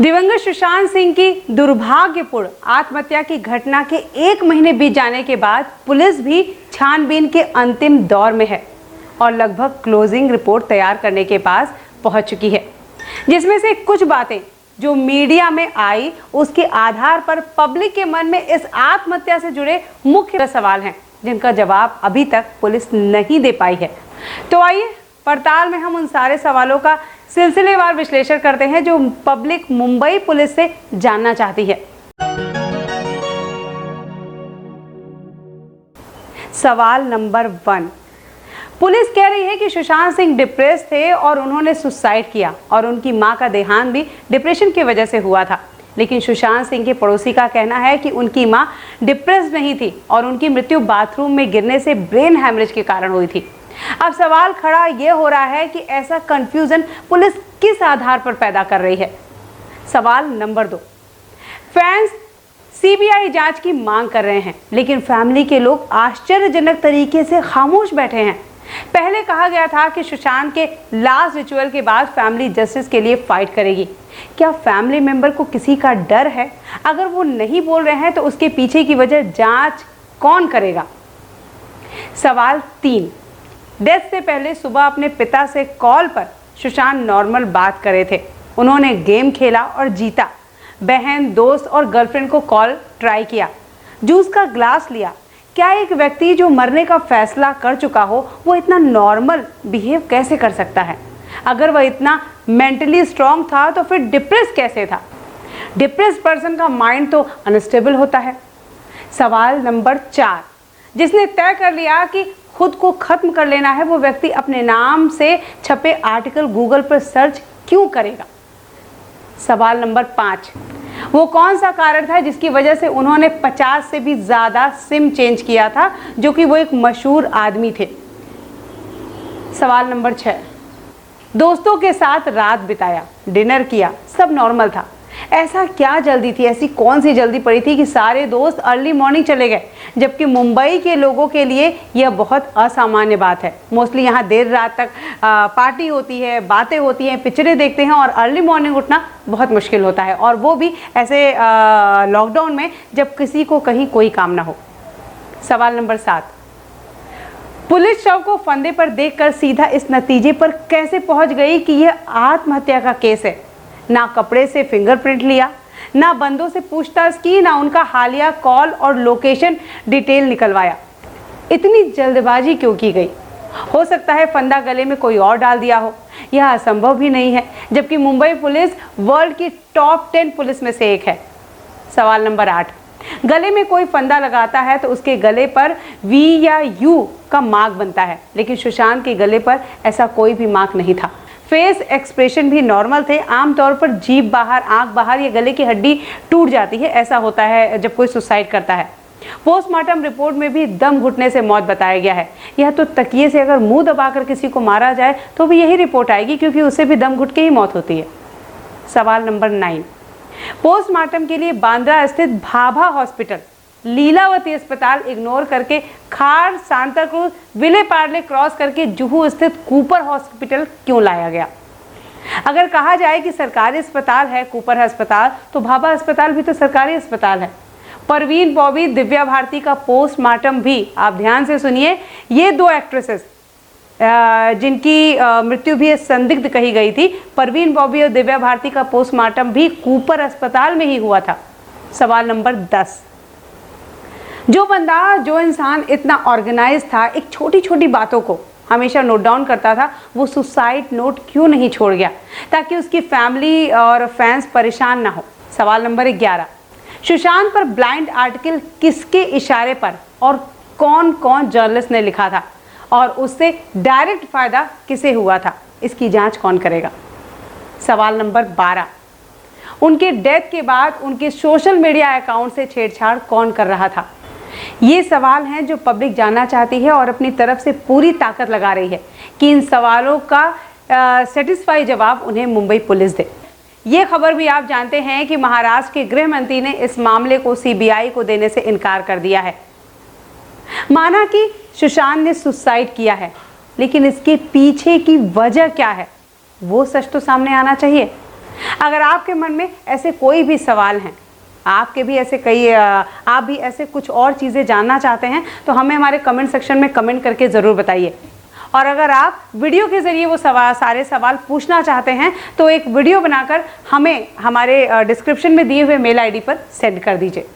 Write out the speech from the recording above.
दिवंगत सुशांत सिंह की दुर्भाग्यपूर्ण आत्महत्या की घटना के 1 महीने बीत जाने के बाद पुलिस भी छानबीन के अंतिम दौर में है और लगभग क्लोजिंग रिपोर्ट तैयार करने के पास पहुंच चुकी है, जिसमें से कुछ बातें जो मीडिया में आई उसके आधार पर पब्लिक के मन में इस आत्महत्या से जुड़े मुख्य सवाल हैं, जिनका जवाब अभी तक पुलिस नहीं दे पाई है। तो आइए पड़ताल में हम उन सारे सवालों का सिलसिलेवार विश्लेषण करते हैं जो पब्लिक मुंबई पुलिस से जानना चाहती है। सवाल नंबर 1, पुलिस कह रही है कि सुशांत सिंह डिप्रेस थे और उन्होंने सुसाइड किया और उनकी मां का देहांत भी डिप्रेशन की वजह से हुआ था। लेकिन सुशांत सिंह के पड़ोसी का कहना है कि उनकी मां डिप्रेस नहीं थी और उनकी मृत्यु बाथरूम में गिरने से ब्रेन हैमरेज के कारण हुई थी। अब सवाल खड़ा यह हो रहा है कि ऐसा कंफ्यूजन पुलिस किस आधार पर पैदा कर रही है। सवाल नंबर 2, फैंस सीबीआई जांच की मांग कर रहे हैं, लेकिन फैमिली के लोग आश्चर्यजनक तरीके से खामोश बैठे हैं। पहले कहा गया था कि सुशांत के लास्ट रिचुअल के बाद फैमिली जस्टिस के लिए फाइट करेगी। क्या फैमिली मेंबर को किसी का डर है? अगर वो नहीं बोल रहे हैं तो उसके पीछे की वजह जांच कौन करेगा? सवाल 3, डेथ से पहले सुबह अपने पिता से कॉल पर सुशांत नॉर्मल बात कर रहे थे। उन्होंने गेम खेला और जीता। बहन, दोस्त और गर्लफ्रेंड को कॉल ट्राई किया, जूस का ग्लास लिया। क्या एक व्यक्ति जो मरने का फैसला कर चुका हो वो इतना नॉर्मल बिहेव कैसे कर सकता है? अगर वह इतना मेंटली स्ट्रांग था तो फिर डिप्रेस कैसे था? डिप्रेस पर्सन का माइंड तो अनस्टेबल होता है। सवाल नंबर 4, जिसने तय कर लिया कि खुद को खत्म कर लेना है वो व्यक्ति अपने नाम से छपे आर्टिकल गूगल पर सर्च क्यों करेगा? सवाल नंबर 5, वो कौन सा कारण था जिसकी वजह से उन्होंने 50 से भी ज्यादा सिम चेंज किया था, जो कि वो एक मशहूर आदमी थे। सवाल नंबर 6, दोस्तों के साथ रात बिताया, डिनर किया, सब नॉर्मल था। ऐसा क्या जल्दी थी, ऐसी कौन सी जल्दी पड़ी थी कि सारे दोस्त अर्ली मॉर्निंग चले गए? जबकि मुंबई के लोगों के लिए यह बहुत असामान्य बात है। मोस्टली यहाँ देर रात तक पार्टी होती है, बातें होती हैं, पिक्चरें देखते हैं और अर्ली मॉर्निंग उठना बहुत मुश्किल होता है, और वो भी ऐसे लॉकडाउन में जब किसी को कहीं कोई काम ना हो। सवाल नंबर 7, पुलिस शव को फंदे पर देखकर सीधा इस नतीजे पर कैसे पहुंच गई कि यह आत्महत्या का केस है? ना कपड़े से फिंगरप्रिंट लिया, ना बंदों से पूछताछ की, ना उनका हालिया कॉल और लोकेशन डिटेल निकलवाया। इतनी जल्दबाजी क्यों की गई? हो सकता है फंदा गले में कोई और डाल दिया हो। यह असंभव भी नहीं है, जबकि मुंबई पुलिस वर्ल्ड की टॉप 10 पुलिस में से एक है। सवाल नंबर 8, गले में कोई फंदा लगाता है तो उसके गले पर वी या यू का मार्क बनता है, लेकिन सुशांत के गले पर ऐसा कोई भी मार्क नहीं था। फेस एक्सप्रेशन भी नॉर्मल थे। आमतौर पर जीभ बाहर, आंख बाहर या गले की हड्डी टूट जाती है, ऐसा होता है जब कोई सुसाइड करता है। पोस्टमार्टम रिपोर्ट में भी दम घुटने से मौत बताया गया है। यह तो तकिए से अगर मुंह दबाकर किसी को मारा जाए तो भी यही रिपोर्ट आएगी, क्योंकि उससे भी दम घुट के ही मौत होती है। सवाल नंबर 9, पोस्टमार्टम के लिए बांद्रा स्थित भाभा हॉस्पिटल, लीलावती अस्पताल इग्नोर करके खार, सांताक्रूज, विले पार्ले क्रॉस करके जुहू स्थित कूपर हॉस्पिटल क्यों लाया गया? अगर कहा जाए कि सरकारी अस्पताल है कूपर अस्पताल, तो भाभा अस्पताल भी तो सरकारी अस्पताल है। परवीन बॉबी, दिव्या भारती का पोस्टमार्टम भी, आप ध्यान से सुनिए, ये 2 एक्ट्रेसेस जिनकी मृत्यु भी संदिग्ध कही गई थी, परवीन बॉबी और दिव्या भारती का पोस्टमार्टम भी कूपर अस्पताल में ही हुआ था। सवाल नंबर 10, जो इंसान इतना ऑर्गेनाइज था, एक छोटी छोटी बातों को हमेशा नोट डाउन करता था, वो सुसाइड नोट क्यों नहीं छोड़ गया ताकि उसकी फैमिली और फैंस परेशान ना हो? सवाल नंबर 11, सुशांत पर ब्लाइंड आर्टिकल किसके इशारे पर और कौन कौन जर्नलिस्ट ने लिखा था और उससे डायरेक्ट फायदा किसे हुआ था? इसकी जांच कौन करेगा? सवाल नंबर 12, उनके डेथ के बाद उनके सोशल मीडिया अकाउंट से छेड़छाड़ कौन कर रहा था? ये सवाल हैं जो पब्लिक जानना चाहती है और अपनी तरफ से पूरी ताकत लगा रही है कि इन सवालों का सेटिस्फाई जवाब उन्हें मुंबई पुलिस दे। ये खबर भी आप जानते हैं कि महाराष्ट्र के गृह मंत्री ने इस मामले को सीबीआई को देने से इनकार कर दिया है। माना कि सुशांत ने सुसाइड किया है, लेकिन इसके पीछे की वजह क्या है वो सच तो सामने आना चाहिए। अगर आपके मन में ऐसे कोई भी सवाल हैं, आपके भी ऐसे आप भी ऐसे कुछ और चीज़ें जानना चाहते हैं, तो हमें हमारे कमेंट सेक्शन में कमेंट करके ज़रूर बताइए। और अगर आप वीडियो के ज़रिए वो सारे सवाल पूछना चाहते हैं तो एक वीडियो बनाकर हमें हमारे डिस्क्रिप्शन में दिए हुए मेल आईडी पर सेंड कर दीजिए।